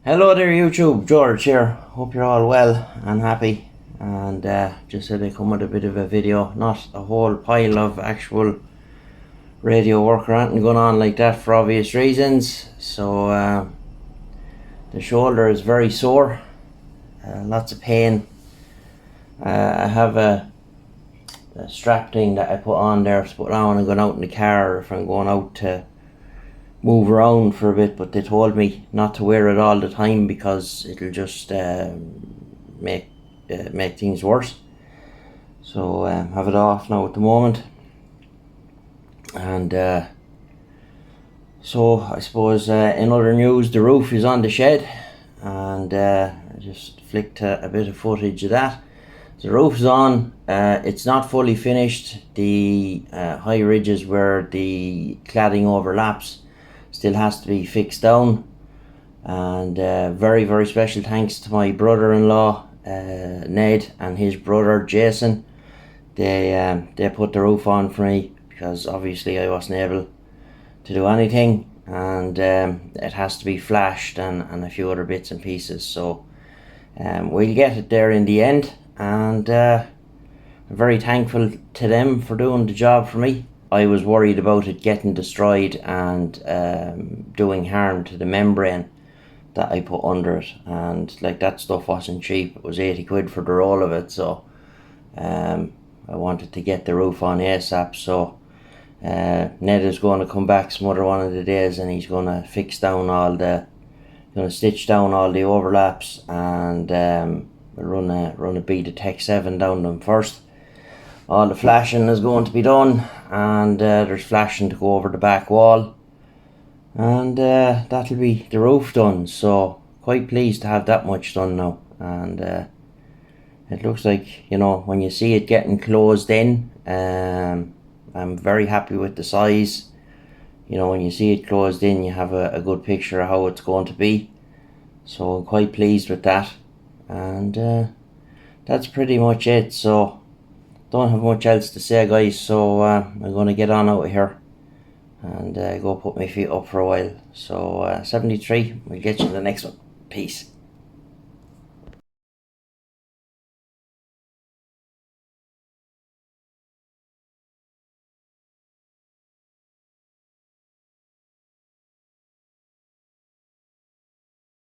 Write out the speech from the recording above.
Hello there YouTube, George here. Hope you're all well and happy, and just said I come with a bit of a video, not a whole pile of actual radio work or anything going on like that for obvious reasons. So the shoulder is very sore, lots of pain. I have a strap thing that I put on there to put on when I'm going out in the car, or if I'm going out to move around for a bit, but they told me not to wear it all the time because it'll just make things worse. So have it off now at the moment, and so I suppose in other news, the roof is on the shed, and I just flicked a bit of footage of that. The roof's on. It's not fully finished. The high ridges where the cladding overlaps still has to be fixed down, and very, very special thanks to my brother-in-law Ned and his brother Jason. They put the roof on for me because obviously I wasn't able to do anything, and it has to be flashed and a few other bits and pieces, so we'll get it there in the end, and I'm very thankful to them for doing the job for me. I was worried about it getting destroyed and doing harm to the membrane that I put under it, and like that stuff wasn't cheap. It was 80 quid for the roll of it, so I wanted to get the roof on ASAP. So Ned is going to come back some other one of the days, and he's going to stitch down all the overlaps, and we'll run a bead of Tech 7 down them first. All the flashing is going to be done, and there's flashing to go over the back wall, and that'll be the roof done. So quite pleased to have that much done now, and it looks like, you know, when you see it getting closed in, I'm very happy with the size. You know, when you see it closed in, you have a good picture of how it's going to be, so I'm quite pleased with that, and that's pretty much it. So don't have much else to say, guys, so I'm going to get on out of here and go put my feet up for a while. So 73, we'll get you in the next one. Peace.